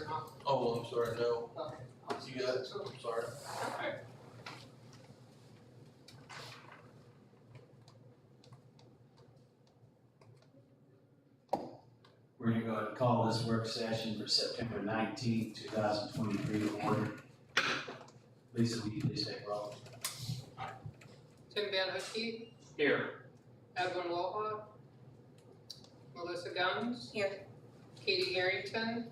or not? Oh, I'm sorry, no. Okay. You got it, I'm sorry. Okay. We're going to go ahead and call this work session for September 19th, 2023 to order. Lisa, will you please take roll? Tim Van Hookey, Here. Edwin Wolhoff, Melissa Guns, Here. Katie Harrington,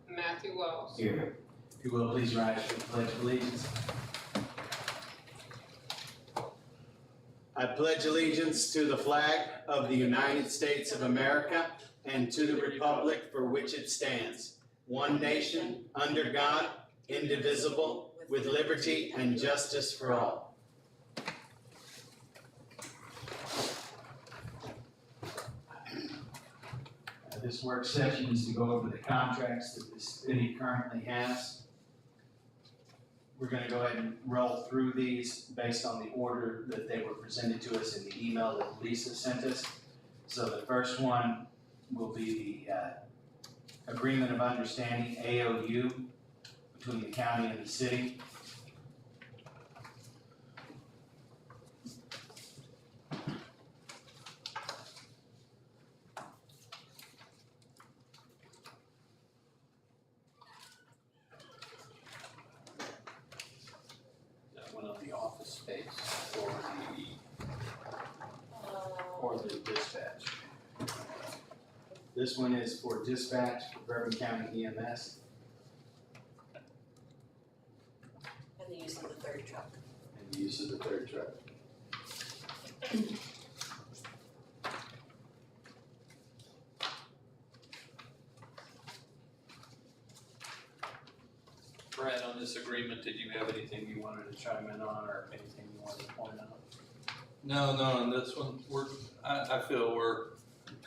Matthew Wells. Here. If you will, please rise for the Pledge of Allegiance. I pledge allegiance to the flag of the United States of America and to the republic for which it stands, one nation, under God, indivisible, with liberty and justice for all. This work session is to go over the contracts that the city currently has. We're going to go ahead and roll through these based on the order that they were presented to us in the email that Lisa sent us. So the first one will be the Agreement of Understanding, AOU, between the county and the city. That one on the office space or the dispatch. This one is for dispatch for Bourbon County EMS And the use of the third truck. and the use of the third truck. Brad, on this agreement, did you have anything you wanted to chime in on or anything you wanted to point out? No, on this one, I feel we're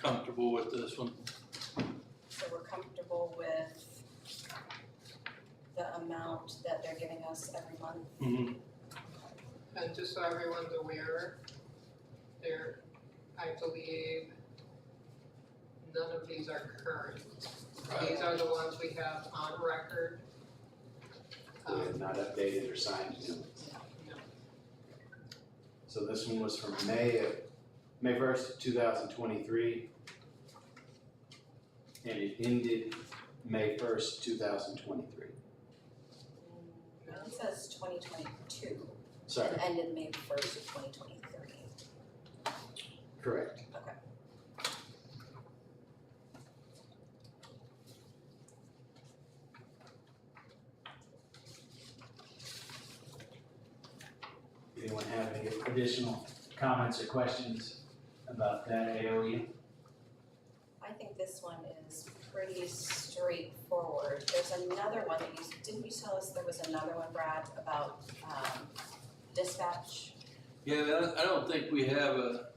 comfortable with this one. So we're comfortable with the amount that they're giving us every month. And just so everyone's aware, there, I believe, none of these are current. These are the ones we have on record. We have not updated or signed them. No. So this one was from May 1st, 2023. And it ended May 1st, 2023. It says 2022, Sorry, ended May 1st of 2023. correct. Okay. Anyone have any additional comments or questions about that AOE? I think this one is pretty straightforward. There's another one that didn't you tell us there was another one, Brad, about dispatch? Yeah, I don't think we have a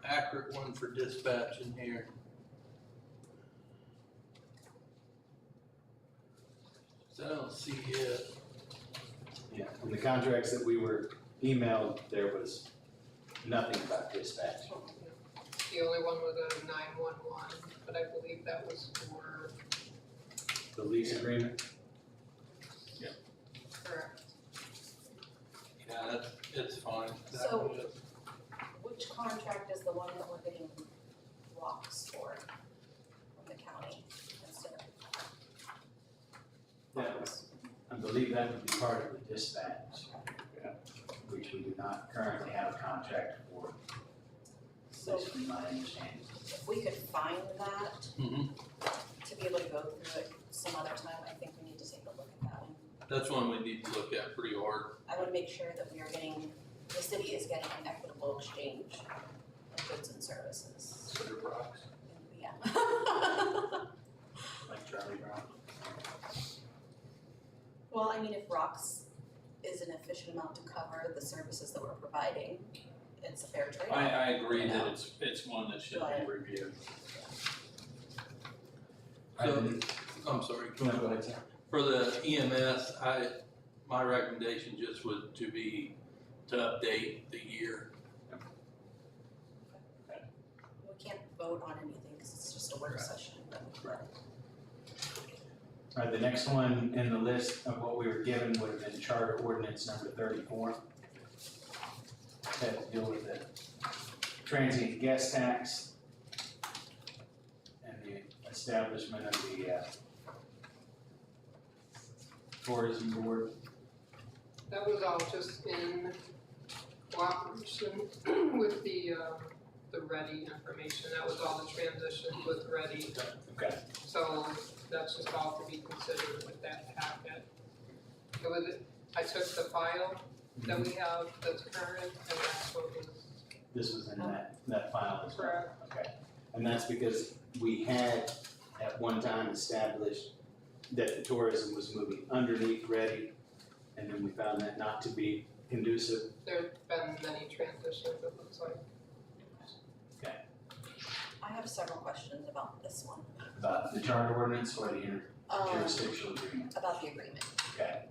accurate one for dispatch in here. So I don't see it. Yeah, in the contracts that we were emailed, there was nothing about dispatch. The only one was a 911, but I believe that was for, The lease agreement, correct. Yeah, it's fine. That So- one is- Which contract is the one that we're getting rocks for from the county instead of? that, I believe that would be part of the dispatch, which we do not currently have a contract for, So that's from my understanding. if we could find that to be able to go through it some other time, I think we need to take a look at that one. That's one we need to look at pretty hard. I would make sure that we are getting, the city is getting an equitable exchange of goods and services. Cinder Rocks. Yeah. Like Charlie Brown. Well, I mean, if rocks is an efficient amount to cover the services that we're providing, it's a fair trade. I agree that it's one that should be reviewed. So, I'm sorry, No, go ahead, sir. for the EMS, my recommendation just would to update the year. We can't vote on anything because it's just a work session, but. Right. All right, the next one in the list of what we were given would have been charter ordinance number 34. Had to deal with the transient guest tax and the establishment of the tourism board. That was all just in cooperation with the Ready information. That was all the transitions with Ready. Okay. So that's just all to be considered with that packet. It was, I took the file that we have that's current and that's what was This was in that file as well. correct. Okay. And that's because we had at one time established that the tourism was moving underneath Ready, and then we found that not to be conducive. There's been many transitions, it looks like. I have several questions about this one. About the charter ordinance or the interjurisdictional agreement. About the agreement. Okay.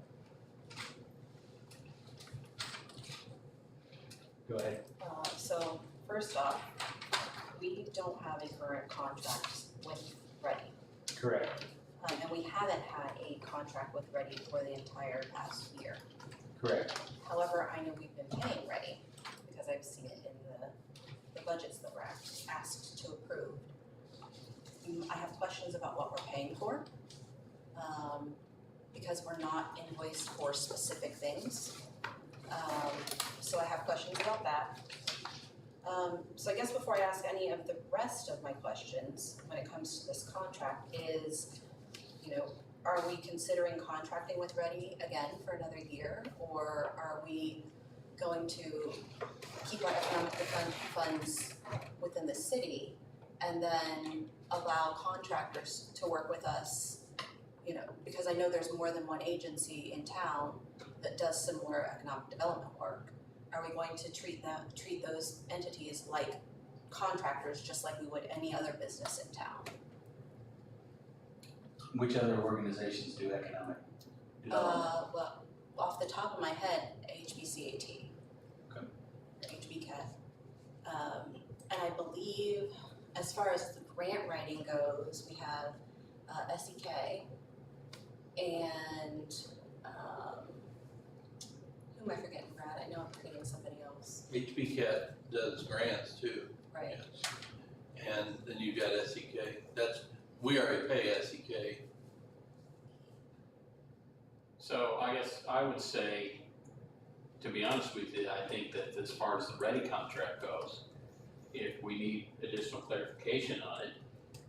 Go ahead. So first off, we don't have a current contract with Ready. Correct. And we haven't had a contract with Ready for the entire past year. Correct. However, I know we've been paying Ready because I've seen it in the budgets that we're asked to approve. I have questions about what we're paying for, because we're not invoiced for specific things. So I have questions about that. So I guess before I ask any of the rest of my questions when it comes to this contract is, are we considering contracting with Ready again for another year? Or are we going to keep our economic development funds within the city and then allow contractors to work with us? Because I know there's more than one agency in town that does similar economic development work. Are we going to treat those entities like contractors, just like we would any other business in town? Which other organizations do economic development? Well, off the top of my head, HBCAT. Okay. Or HBCAT. And I believe, as far as the grant writing goes, we have SEK and who am I forgetting, Brad? I know I'm forgetting somebody else, HBCAT does grants too. right? Yes. And then you got SEK, we already pay SEK. So I guess I would say, to be honest with you, I think that as far as the Ready contract goes, if we need additional clarification on it,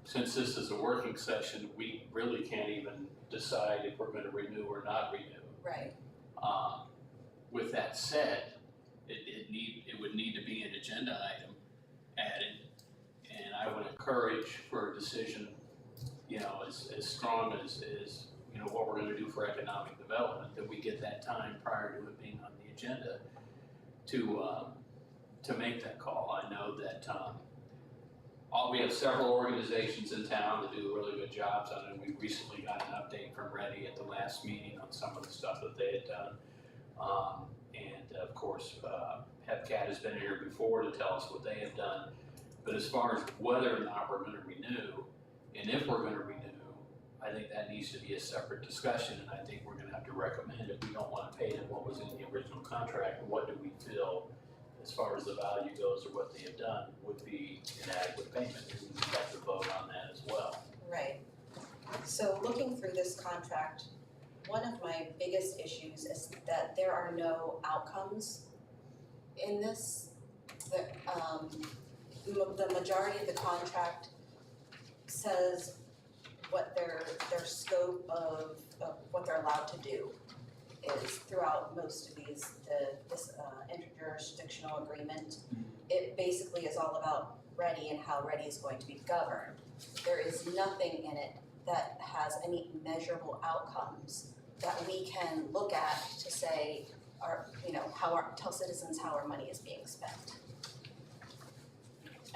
since this is a working session, we really can't even decide if we're gonna renew or not renew. Right. With that said, it would need to be an agenda item added, and I would encourage for a decision, as strong as what we're gonna do for economic development, that we get that time prior to it being on the agenda to make that call. I know that we have several organizations in town that do really good jobs on it. We recently got an update from Ready at the last meeting on some of the stuff that they had done. And of course, HEPCAT has been here before to tell us what they have done. But as far as whether or not we're gonna renew, and if we're gonna renew, I think that needs to be a separate discussion, and I think we're gonna have to recommend, if we don't wanna pay them what was in the original contract, what do we feel as far as the value goes or what they have done would be inadequate payment, and we have to vote on that as well. Right. So looking through this contract, one of my biggest issues is that there are no outcomes in this. The majority of the contract says what their scope of what they're allowed to do is throughout most of this interjurisdictional agreement. It basically is all about Ready and how Ready is going to be governed. There is nothing in it that has any measurable outcomes that we can look at to say, tell citizens how our money is being spent.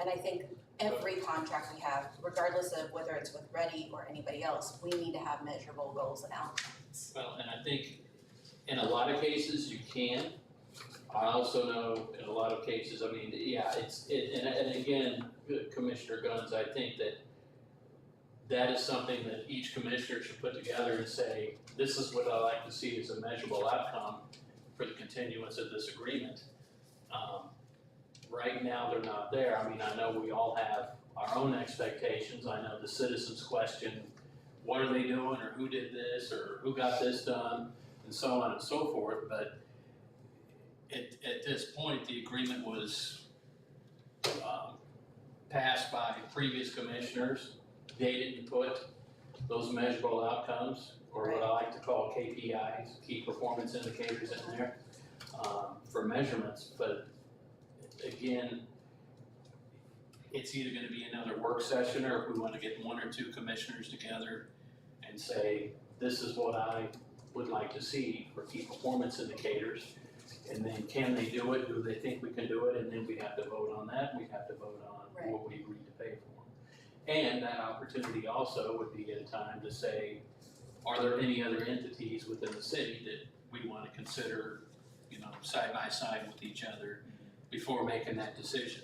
And I think every contract we have, regardless of whether it's with Ready or anybody else, we need to have measurable goals and outcomes. Well, and I think in a lot of cases you can. I also know in a lot of cases, and again, Commissioner Guns, I think that that is something that each commissioner should put together and say, this is what I like to see as a measurable outcome for the continuance of this agreement. Right now, they're not there. I mean, I know we all have our own expectations. I know the citizens question, what are they doing, or who did this, or who got this done, and so on and so forth, but at this point, the agreement was passed by previous commissioners. They didn't put those measurable outcomes, or what I like to call KPIs, key performance indicators in there, for measurements, but again, it's either gonna be another work session, or if we wanna get one or two commissioners together and say, this is what I would like to see for key performance indicators. And then can they do it, do they think we can do it, and then we have to vote on that, we have to vote on what we agreed to pay for. And that opportunity also would be a time to say, are there any other entities within the city that we wanna consider, side by side with each other before making that decision?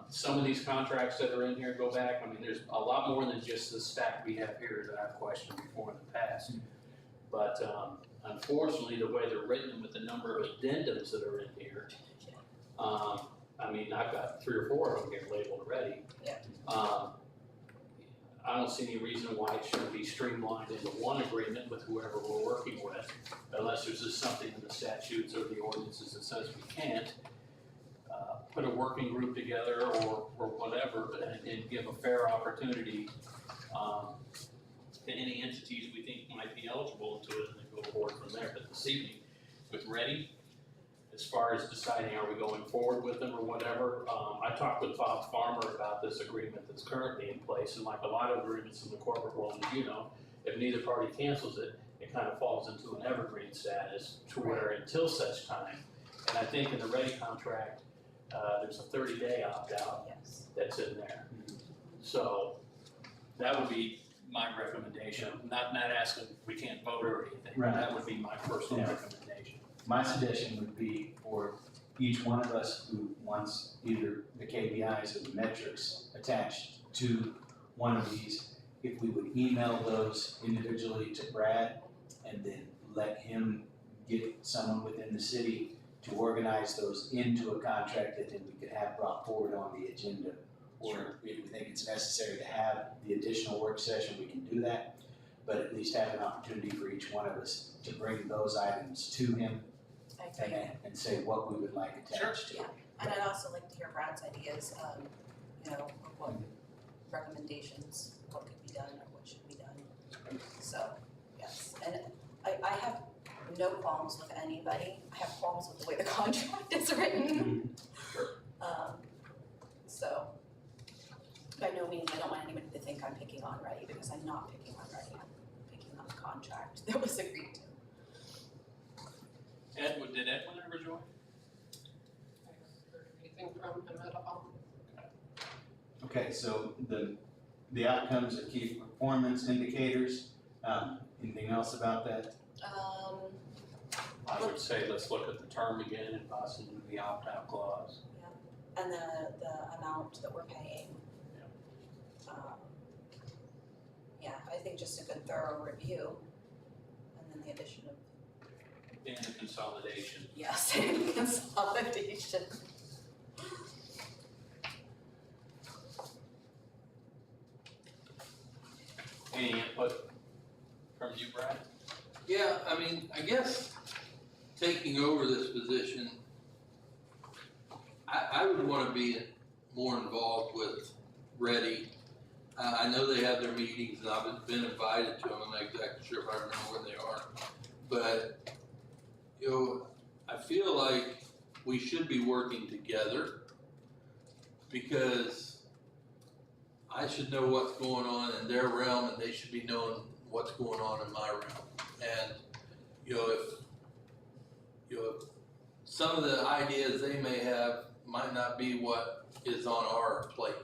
Some of these contracts that are in here go back, I mean, there's a lot more than just the stack we have here that I've questioned before in the past. But unfortunately, the way they're written with the number of addendums that are in here, I mean, I've got 3 or 4 of them here labeled already. Yeah. I don't see any reason why it shouldn't be streamlined into one agreement with whoever we're working with, unless there's just something in the statutes or the ordinances that says we can't. Put a working group together or whatever, and give a fair opportunity to any entities we think might be eligible to it, and then go forward from there. But this evening, with Ready, as far as deciding are we going forward with them or whatever, I talked with Bob Farmer about this agreement that's currently in place, and like a lot of agreements in the corporate world, as you know, if neither party cancels it, it kind of falls into an evergreen status to where until such time. And I think in the Ready contract, there's a 30-day opt-out Yes. that's in there. So that would be my recommendation, not asking, we can't vote or anything. Right. That would be my personal Yeah. recommendation. My suggestion would be for each one of us who wants either the KPIs or the metrics attached to one of these, if we would email those individually to Brad and then let him get someone within the city to organize those into a contract that then we could have brought forward on the agenda. Or if we think it's necessary to have the additional work session, we can do that. But at least have an opportunity for each one of us to bring those items to him I agree. and say what we would like attached to it. And I'd also like to hear Brad's ideas, of what recommendations, what could be done or what should be done. So, yes, and I have no qualms with anybody. I have qualms with the way the contract is written. Sure. So, by no means, I don't want anybody to think I'm picking on Ready, because I'm not picking on Ready. I'm picking on the contract that was agreed to. Did Edwin ever join? I haven't heard anything from him at all. Okay, so the outcomes of key performance indicators, anything else about that? I would say let's look at the term again and possibly the opt-out clause. And the amount that we're paying. Yeah, I think just a good thorough review, and then the addition of, And the consolidation. yes, consolidation. Any input from you, Brad? Yeah, I mean, I guess taking over this position, I would wanna be more involved with Ready. I know they have their meetings and I've been invited to them, I'm not exactly sure if I remember where they are. But, I feel like we should be working together because I should know what's going on in their realm and they should be knowing what's going on in my realm. And, if some of the ideas they may have might not be what is on our plate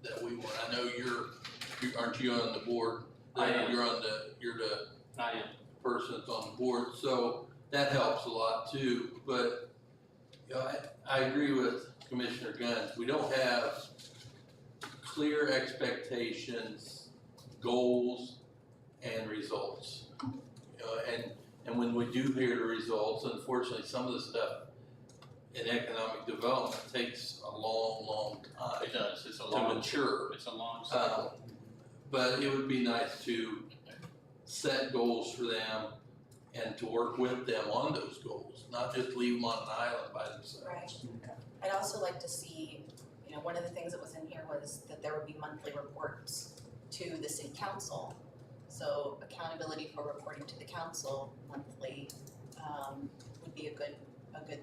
that we want. I know aren't you on the board? I am. You're the I am. person that's on the board, so that helps a lot too. But, I agree with Commissioner Guns. We don't have clear expectations goals and results. You know, and when we do hear the results, unfortunately, some of the stuff in economic development takes a long, long time It does, it's a to long, mature. it's a long cycle. But it would be nice to set goals for them and to work with them on those goals, not just leave them on an island by themselves. Right. I'd also like to see, you know, one of the things that was in here was that there would be monthly reports to the city council. So accountability for reporting to the council monthly would be a good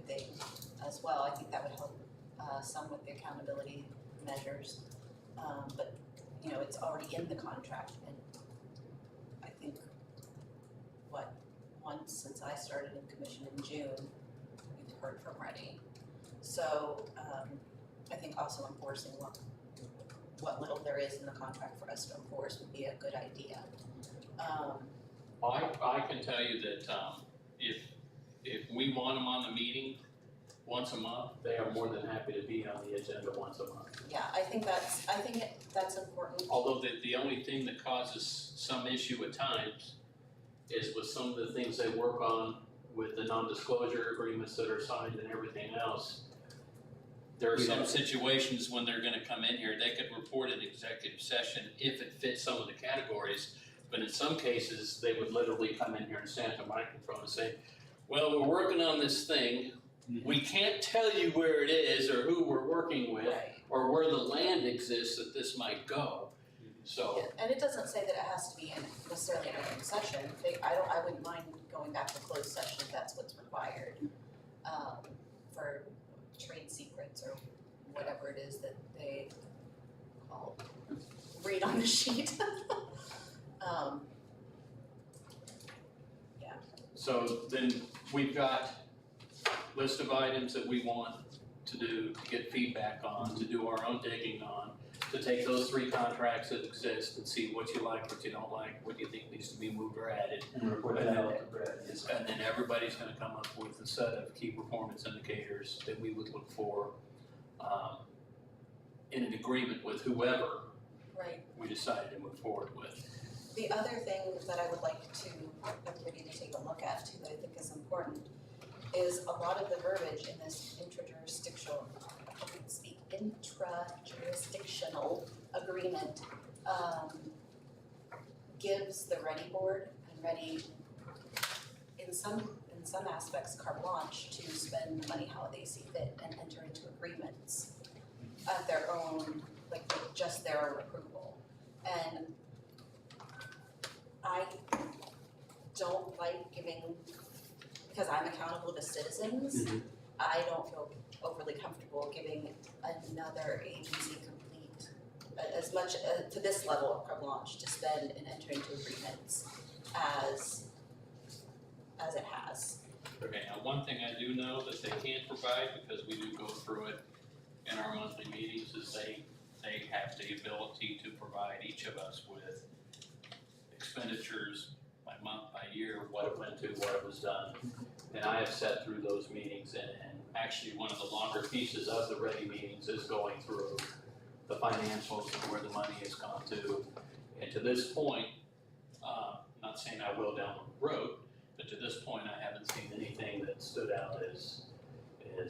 thing as well. I think that would help some with the accountability measures. But, you know, it's already in the contract, and I think, once since I started in commission in June, we've heard from Ready. So I think also enforcing what little there is in the contract for us to enforce would be a good idea. I can tell you that, if we want them on the meeting once a month, they are more than happy to be on the agenda once a month. Yeah, I think that's important. Although the only thing that causes some issue at times is with some of the things they work on with the non-disclosure agreements that are signed and everything else. There are some situations when they're gonna come in here, they could report an executive session if it fits some of the categories. But in some cases, they would literally come in here and stand at the microphone and say, well, we're working on this thing. We can't tell you where it is or who we're working with Right. or where the land exists that this might go. So, Yeah, and it doesn't say that it has to be in necessarily an open session. I wouldn't mind going back to closed session if that's what's required, for trade secrets or whatever it is that they call, read on the sheet. so then we've got list of items that we want to do, to get feedback on, to do our own digging on, to take those 3 contracts that exist and see what you like, what you don't like, what you think needs to be moved or added. And report that out to Brett, yes. And then everybody's gonna come up with a set of key performance indicators that we would look for, in an agreement with whoever Right. we decided to move forward with. The other thing that I would like everybody to take a look at too, that I think is important, is a lot of the verbiage in this intrajurisdictional agreement gives the Ready Board and Ready, in some aspects, carte blanche to spend money how they see fit and enter into agreements at their own, like just their own approval. And I don't like giving, because I'm accountable to citizens, I don't feel overly comfortable giving another agency complete, as much to this level of carte blanche to spend and enter into agreements as it has. Okay, now one thing I do know that they can't provide, because we do go through it in our monthly meetings, is they have the ability to provide each of us with expenditures by month, by year, what it went to, what it was done. And I have sat through those meetings, and actually one of the longer pieces of the Ready meetings is going through the financials and where the money has gone to. And to this point, not saying I will down the road, but to this point, I haven't seen anything that stood out as an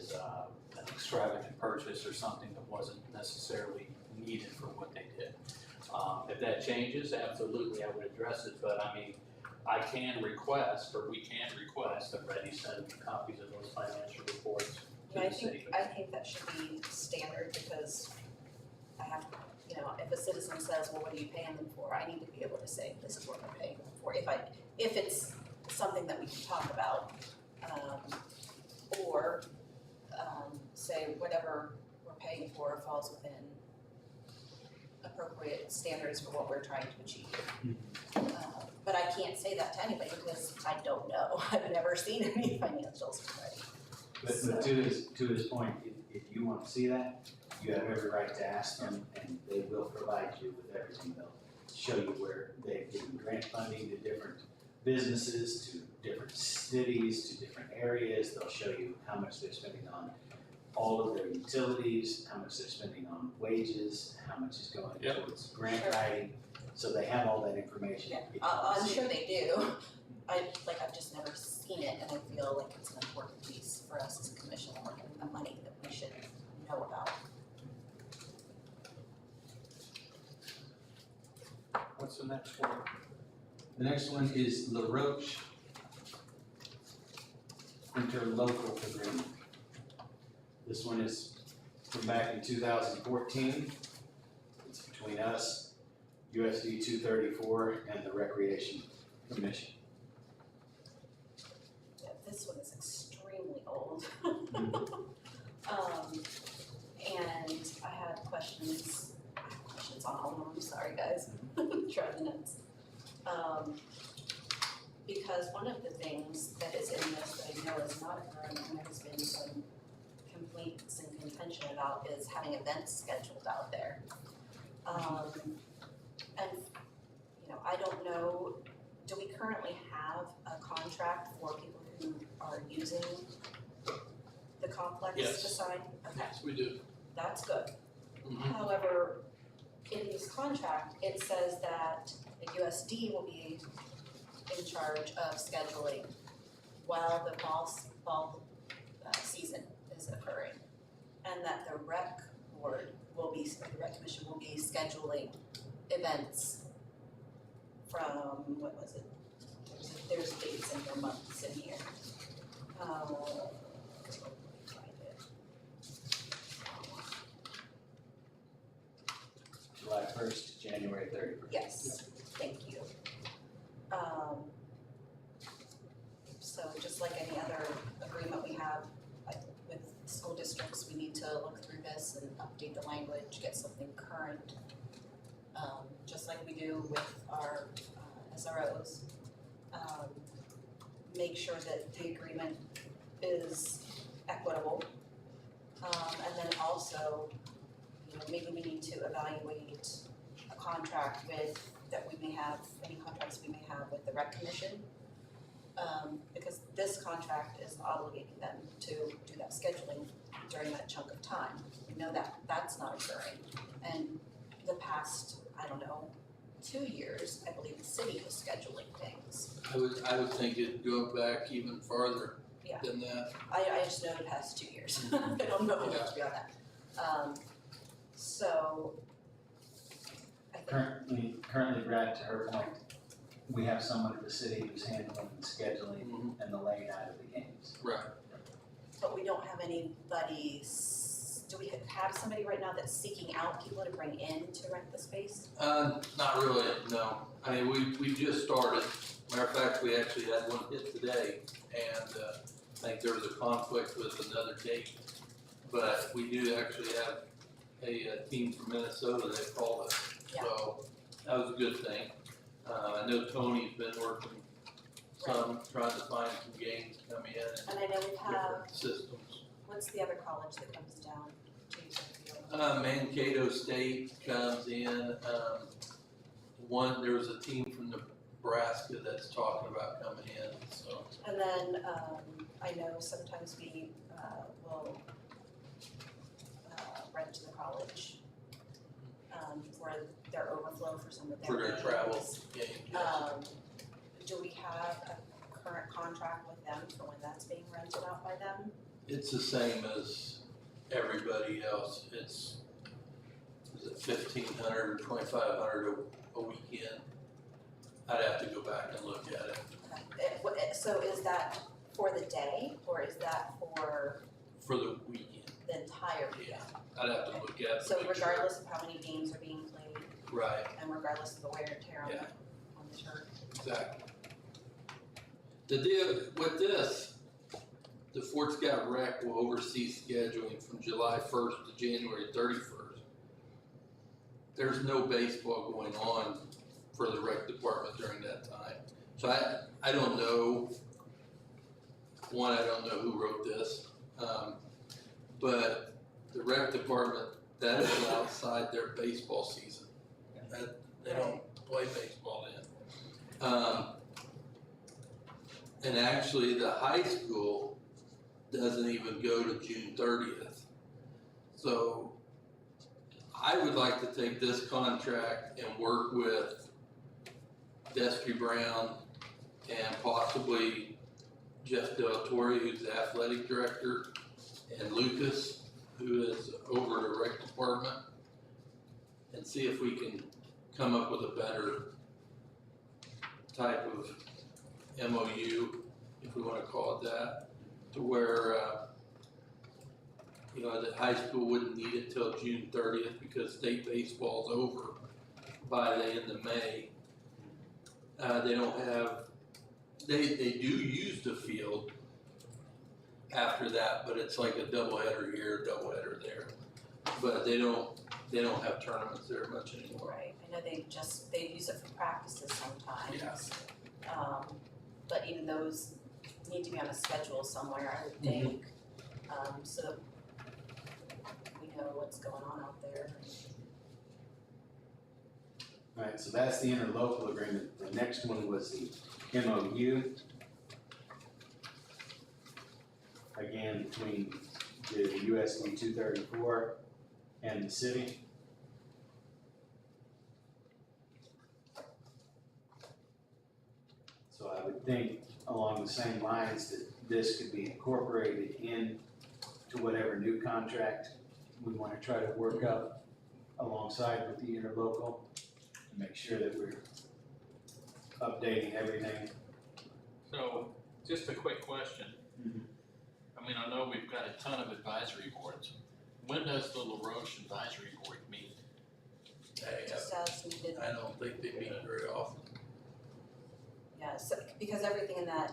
extravagant purchase or something that wasn't necessarily needed for what they did. If that changes, absolutely, I would address it, but I mean, I can request, or we can request that Ready send copies of those financial reports to And the city. I think that should be standard, because I have, you know, if a citizen says, well, what are you paying them for? I need to be able to say, this is what I'm paying them for, if it's something that we can talk about. Or say whatever we're paying for falls within appropriate standards for what we're trying to achieve. But I can't say that to anybody because I don't know. I've never seen any financials already. But to his point, if you want to see that, you have every right to ask them, and they will provide you with everything. They'll show you where they've given grant funding to different businesses, to different cities, to different areas. They'll show you how much they're spending on all of their utilities, how much they're spending on wages, how much is going Yep. towards grant Sure. writing. So they have all that information. Yeah, I'm sure they do. I've just never seen it, and I feel like it's an important piece for us as a commission, and the money that we should know about. What's the next one? The next one is La Roche interlocal agreement. This one is from back in 2014. It's between us, USD 234, and the Recreation Commission. Yeah, this one is extremely old. And I had questions on all of them, sorry guys, driving nuts. Because one of the things that is in this that I know is not occurring, and there's been some complaints and contention about, is having events scheduled out there. And, you know, I don't know, do we currently have a contract for people who are using the complex Yes. to sign? Okay, Yes, we do. that's good. Mhm. However, in this contract, it says that the USD will be in charge of scheduling while the fall season is occurring. And that the rec board will be, the rec commission will be scheduling events from, what was it? There's dates and their months in here. Find it. July 1st to January 31st. Yes, thank you. So just like any other agreement we have with school districts, we need to look through this and update the language, get something current. Just like we do with our SROs. Make sure that the agreement is equitable. And then also, you know, maybe we need to evaluate a contract with, that we may have, any contracts we may have with the rec commission. Because this contract is obligating them to do that scheduling during that chunk of time. We know that that's not occurring. And the past, I don't know, 2 years, I believe the city was scheduling things. I would think it'd go back even farther Yeah. than that. I just know the past 2 years. I don't know much beyond that. So, I think, Currently, Brad, to her point, we have someone at the city who's handling the scheduling Mhm. and the laying out of the games. Right. but we don't have anybody, do we have somebody right now that's seeking out people to bring in to rent the space? Not really, no. I mean, we just started. Matter of fact, we actually had one hit today, and I think there was a conflict with another date. But we do actually have a team from Minnesota that called us, Yeah. so that was a good thing. I know Tony's been working some, trying to find some games to come in And I know we and have, different systems. what's the other college that comes down to Eatonville? Mankato State comes in, there was a team from Nebraska that's talking about coming in, so. And then, I know sometimes we, will, rent to the college, for their overflow for some of their For their games. travel games, yes. Do we have a current contract with them for when that's being rented out by them? It's the same as everybody else, is it 1,500 or 2,500 a weekend? I'd have to go back and look at it. So is that for the day, or is that for For the weekend, the entire weekend? I'd have to look at it. to So make sure. regardless of how many games are being played, Right, and regardless of the wear and tear on Yeah. the turf? exactly. The deal with this, the Fort Scott Rec will oversee scheduling from July 1st to January 31st. There's no baseball going on for the rec department during that time. So I don't know, I don't know who wrote this, but the rec department, that is outside their baseball season. They don't play baseball then. And actually, the high school doesn't even go to June 30th. So I would like to take this contract and work with Destry Brown, and possibly Jeff Del Torre, who's the athletic director, and Lucas, who is over the rec department, and see if we can come up with a better type of MOU, if we wanna call it that, to where, the high school wouldn't need it till June 30th because state baseball's over by the end of May. They don't have, they do use the field after that, but it's like a doubleheader here, doubleheader there. But they don't have tournaments there much anymore. Right, I know they use it for practices sometimes. Yeah. But even those need to be on a schedule somewhere, I would think, so that we know what's going on out there. Alright, so that's the interlocal agreement. The next one was the MOU. Again, between the USD 234 and the city. So I would think along the same lines that this could be incorporated in to whatever new contract we want to try to work up alongside with the interlocal to make sure that we're updating everything. So, just a quick question. Mhm. I mean, I know we've got a ton of advisory boards. When does the LaRoche advisory board meet? Just as needed, I don't think they meet very often. yeah, so, because everything in the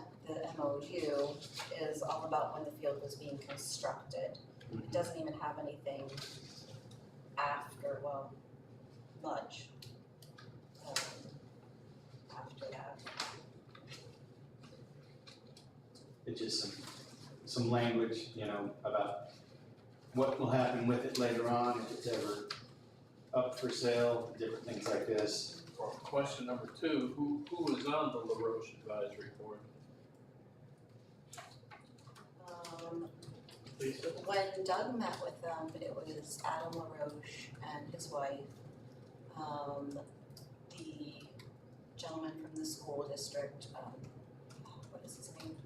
MOU is all about when the field was being constructed. It doesn't even have anything after, much, after that. It's just some language, about what will happen with it later on, if it's ever up for sale, different things like this. Or question number two, who is on the LaRoche advisory board? Lisa? When Doug met with them, it was Adam LaRoche and his wife, the gentleman from the school district, what is his name?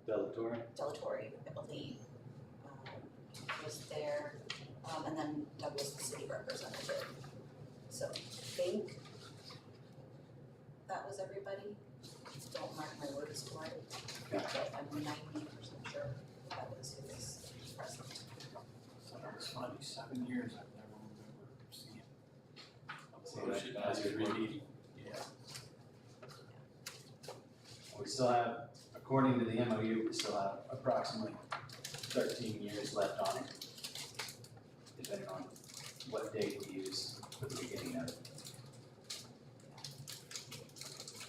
Bellator. Delatorre, I believe, was there, and then Doug was the city representative. So I think that was everybody. Don't mark my words for it, Yeah. but I'm 90% sure that was who was present. So it's funny, 7 years I've never remember seeing See a LaRoche that advisory advisory board? meeting. Yeah. We still have, according to the MOU, we still have approximately 13 years left on it, depending on what date we use for the beginning of it.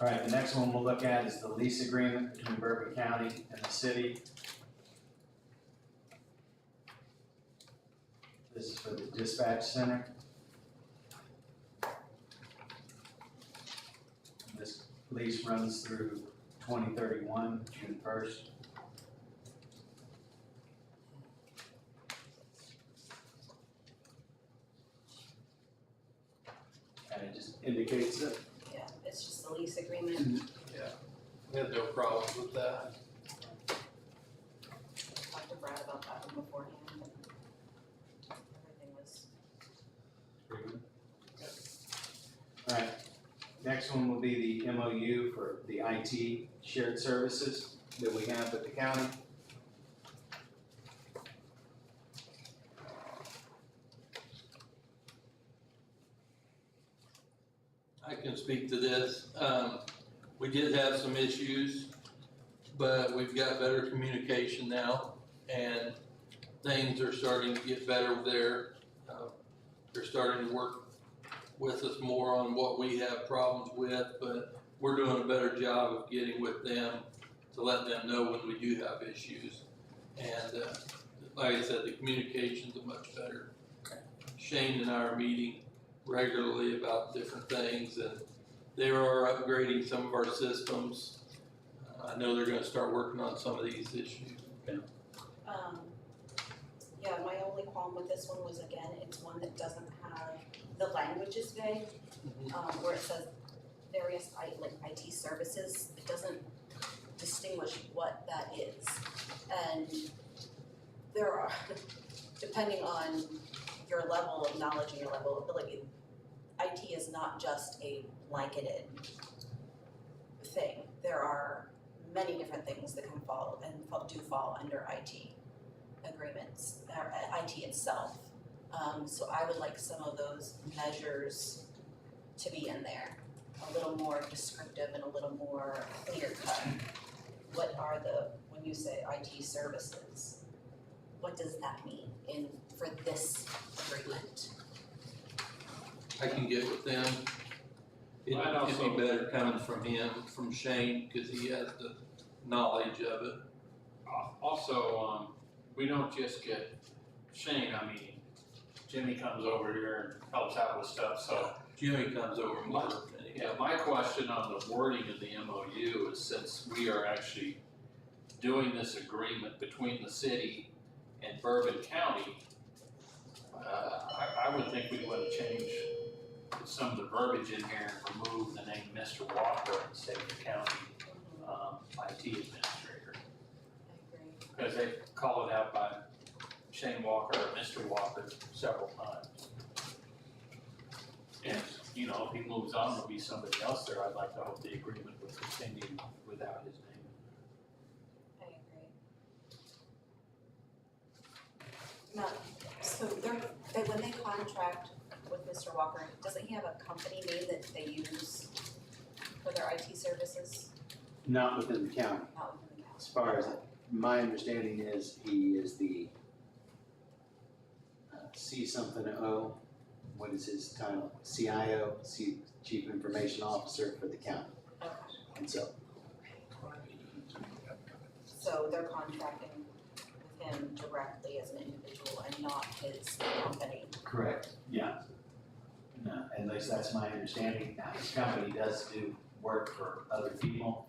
All right, the next one we'll look at is the lease agreement between Bourbon County and the city. This is for the dispatch center. This lease runs through 2031, June 1st. And it just indicates that Yeah, it's just the lease agreement. We had no problems with that. Talked to Brad about that one beforehand, and everything was, Alright, next one will be the MOU for the IT shared services that we have with the county. I can speak to this. We did have some issues, but we've got better communication now, and things are starting to get better there. They're starting to work with us more on what we have problems with, but we're doing a better job of getting with them to let them know when we do have issues. And like I said, the communications are much better. Shane and I are meeting regularly about different things, and they are upgrading some of our systems. I know they're gonna start working on some of these issues. yeah, my only qualm with this one was, again, it's one that doesn't have, the language is vague, where it says various like IT services, it doesn't distinguish what that is. And there are, depending on your level of knowledge and your level of ability, IT is not just a blanketed thing. There are many different things that can fall and do fall under IT agreements, or IT itself. So I would like some of those measures to be in there, a little more descriptive and a little more clear cut. What are when you say IT services, what does that mean for this agreement? I can get with them. It'd be better coming from him, from Shane, cause he has the knowledge of it. Also, we don't just get Shane, I mean, Jimmy comes over here and helps out with stuff, so. Jimmy comes over and works. Yeah, my question on the wording of the MOU is, since we are actually doing this agreement between the city and Bourbon County, I would think we want to change some of the verbiage in here and remove the name Mr. Walker and say the county IT administrator. I agree. Because they call it out by Shane Walker or Mr. Walker several times. And, you know, if he moves on, there'll be somebody else there. I'd like to hope the agreement would continue without his name. I agree. Now, so when they contract with Mr. Walker, doesn't he have a company name that they use for their IT services? Not within the county. Not within the county. As far as my understanding is, he is the C something O, what is his title? CIO, Chief Information Officer for the county. Okay, And so, so they're contracting with him directly as an individual and not his company. Correct, yeah. No, at least that's my understanding. Now, his company does do work for other people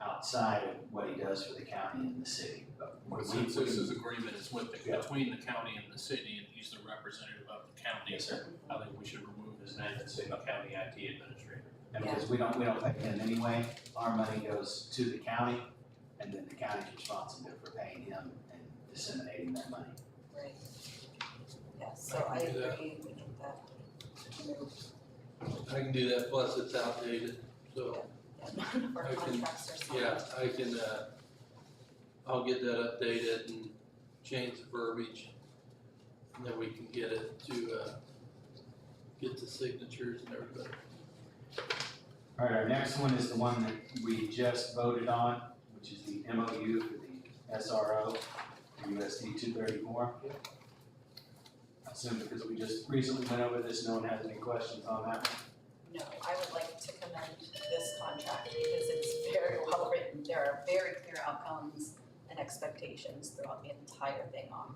outside of what he does for the county and the city, but But since this is agreement is with between the county and the city, and he's the representative of the county, Yes, sir. I think we should remove his name and say the county IT administrator. And because we don't pay him anyway, our money goes to the county, and then the county's responsible for paying him and disseminating that money. Right. Yes, so I can do that. agree, we need that removed. I can do that, plus it's outdated, so, None of our I can- contracts are signed. yeah, I can, I'll get that updated and change the verbiage. And then we can get it to, get the signatures and everybody. All right, our next one is the one that we just voted on, which is the MOU for the SRO, USD 234. I assume because we just recently went over this, no one has any questions on that one? No, I would like to commend this contract because it's very well written. There are very clear outcomes and expectations throughout the entire thing on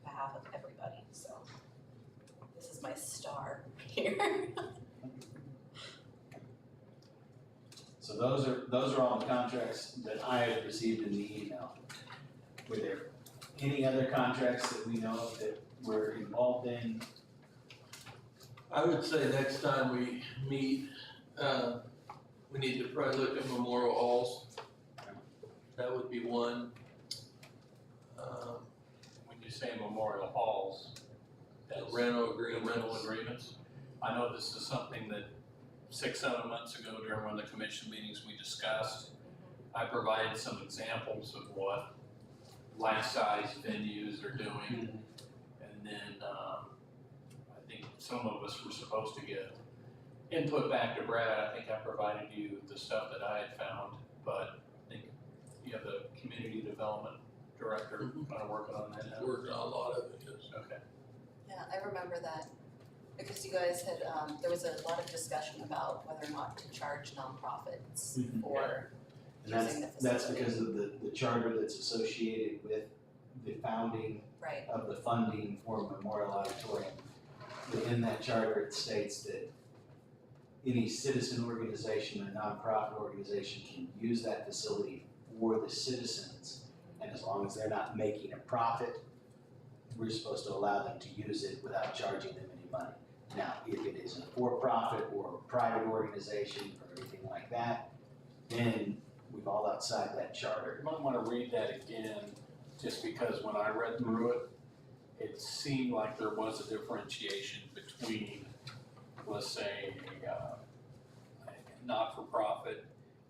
behalf of everybody, so this is my star here. So those are all the contracts that I have received in the email. Were there any other contracts that we know of that we're involved in? I would say next time we meet, we need to probably look at memorial halls. That would be one. When you say memorial halls, that's Rental the agreements. rental agreements. I know this is something that 6-7 months ago during one of the commission meetings we discussed. I provided some examples of what life-size venues are doing. And then, I think some of us were supposed to get input back to Brad. I think I provided you the stuff that I had found, but I think you have the community development director kind of working on that now. Working on a lot of it, yes. Okay. Yeah, I remember that because you guys had, there was a lot of discussion about whether or not to charge nonprofits Mhm. for And using the that's facility. because of the charter that's associated with the founding Right, of the funding for Memorial Auditorium. Within that charter, it states that any citizen organization or nonprofit organization can use that facility for the citizens. And as long as they're not making a profit, we're supposed to allow them to use it without charging them any money. Now, if it is a for-profit or a private organization or anything like that, then we fall outside that charter. You might wanna read that again, just because when I read through it, it seemed like there was a differentiation between, let's say, a not-for-profit,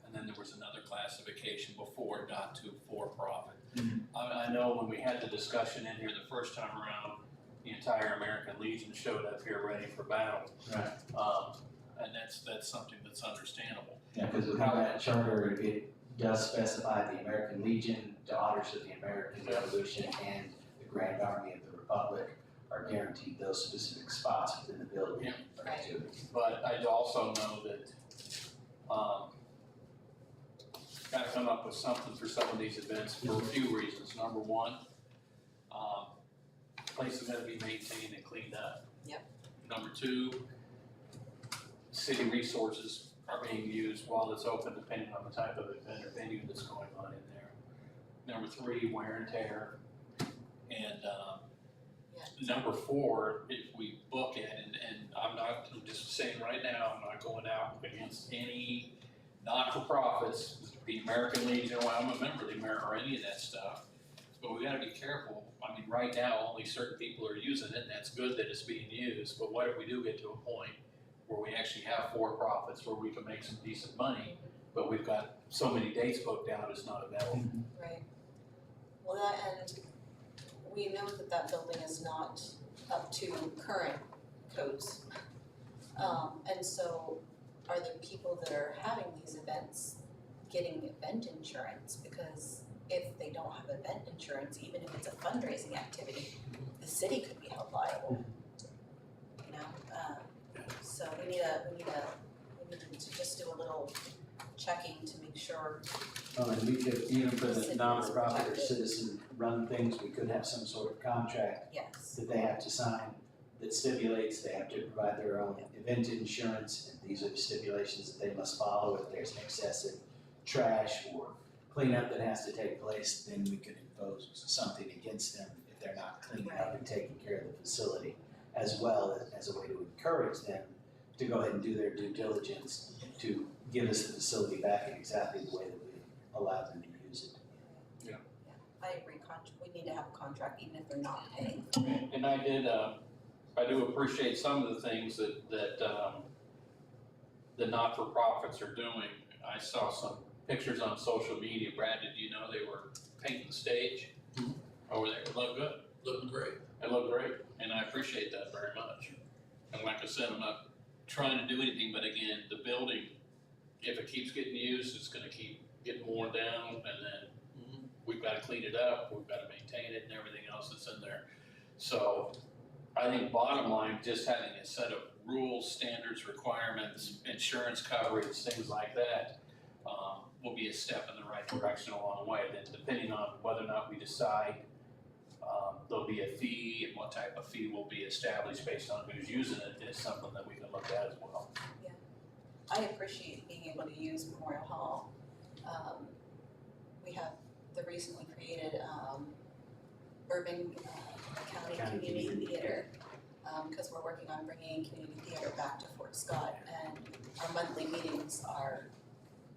and then there was another classification before it got to for-profit. Mhm. I know when we had the discussion in here the first time around, the entire American Legion showed up here ready for battle. Right. And that's something that's understandable. Yeah, because within that charter, it does specify the American Legion, Daughters of the American Revolution, and the Grand Army of the Republic are guaranteed those specific spots within the building. Yeah. Right. Too. But I also know that, gotta come up with something for some of these events for a few reasons. Number one, places gotta be maintained and cleaned up. Yep. Number two, city resources are being used while it's open, depending on the type of event or venue that's going on in there. Number three, wear and tear. And, number four, if we book it, and I'm just saying right now, I'm not going out against any not-for-profits, the American Legion, well, I'm a member of the American, or any of that stuff. But we gotta be careful. I mean, right now, only certain people are using it, and that's good that it's being used. But what if we do get to a point where we actually have for-profits, where we can make some decent money, but we've got so many dates booked out, it's not available? Right. Well, and we know that that building is not up to current codes. And so are the people that are having these events getting event insurance? Because if they don't have event insurance, even if it's a fundraising activity, the city could be held liable. You know, so we need to just do a little checking to make sure. And we could, even for the Citizens non-profit or protected. citizen-run things, we could have some sort of contract Yes. that they have to sign that stipulates they have to provide their own event insurance, and these are the stipulations that they must follow. If there's an excessive trash or cleanup that has to take place, then we could impose something against them if they're not cleaning up and taking care of the facility, as well as a way to encourage them to go ahead and do their due diligence to give us the facility back in exactly the way that we allowed them to use it. I agree, we need to have a contract even if they're not paying. And I do appreciate some of the things that the not-for-profits are doing. I saw some pictures on social media. Brad, did you know they were painting the stage over there? It looked good. Looking great. It looked great, and I appreciate that very much. And like I said, I'm not trying to do anything, but again, the building, if it keeps getting used, it's gonna keep getting worn down, and then we've gotta clean it up, we've gotta maintain it and everything else that's in there. So I think bottom line, just having a set of rules, standards, requirements, insurance coverage, things like that, will be a step in the right direction along the way. Then depending on whether or not we decide there'll be a fee and what type of fee will be established based on who's using it is something that we can look at as well. I appreciate being able to use Memorial Hall. We have the recently created Bourbon County Community Theater, because we're working on bringing community theater back to Fort Scott, and our monthly meetings are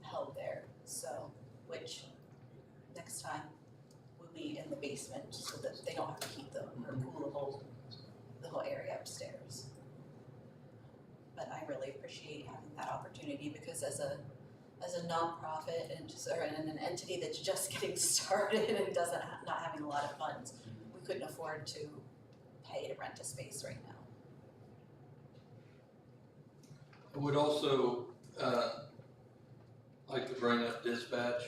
held there. So, which next time will be in the basement so that they don't have to heat them or cool the whole area upstairs. But I really appreciate having that opportunity, because as a nonprofit and just, or an entity that's just getting started and not having a lot of funds, we couldn't afford to pay to rent a space right now. I would also, like to bring up dispatch.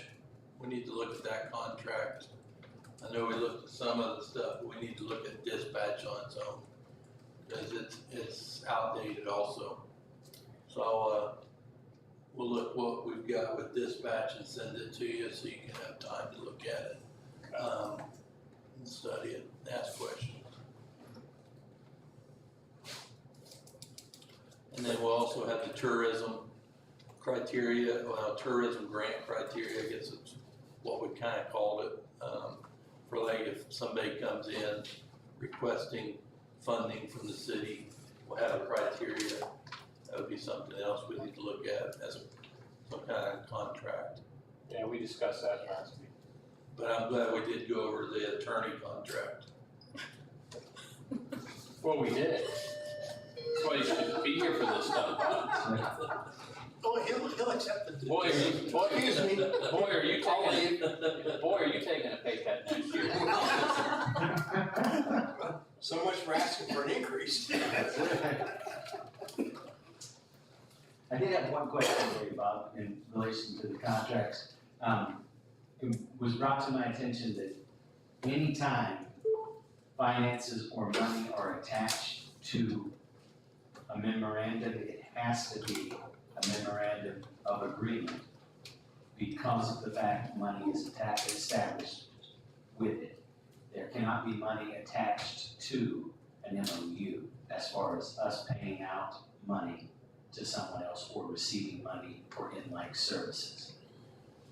We need to look at that contract. I know we looked at some of the stuff, but we need to look at dispatch on its own, because it's outdated also. So, we'll look what we've got with dispatch and send it to you so you can have time to look at it, and study it, and ask questions. And then we'll also have the tourism criteria, tourism grant criteria, I guess it's what we kind of called it, for like if somebody comes in requesting funding from the city, we'll have a criteria. That would be something else we need to look at as some kind of contract. Yeah, we discussed that last week. But I'm glad we did go over the attorney contract. Well, we did. That's why you should be here for this stuff. Oh, he'll accept it. Boy, are you, boy, Excuse me. boy, are you taking a pay cut next year? So much for asking for an increase. I did have one question for you, Bob, in relation to the contracts. It was brought to my attention that anytime finances or money are attached to a memorandum, it has to be a memorandum of agreement because of the fact money is established with it. There cannot be money attached to an MOU as far as us paying out money to someone else or receiving money for in-like services.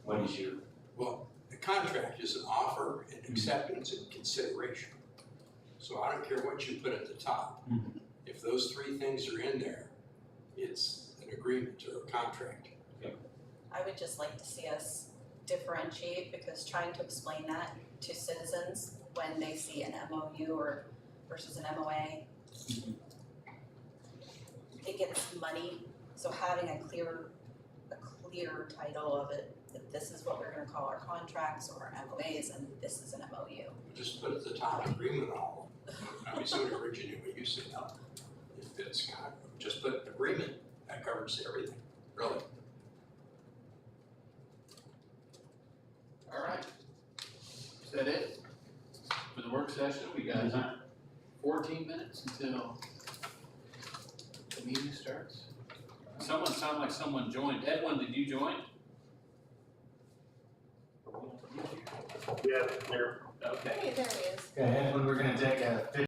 What is your, Well, the contract is an offer and acceptance and consideration. So I don't care what you put at the top. Mhm. If those three things are in there, it's an agreement or a contract. I would just like to see us differentiate, because trying to explain that to citizens when they see an MOU or versus an MOA, it gets money, so having a clear title of it, that this is what we're gonna call our contracts or our MOAs, and this is an MOU. Just put at the top agreement on all of them. I mean, so originally what you said, no, if it's got, just put agreement, that covers everything, really. All right. Is that it? For the work session, we got 14 minutes until the meeting starts. Someone sounded like someone joined. Edwin, did you join? Yeah, there. Okay. Hey, there he is. okay, Edwin, we're gonna take a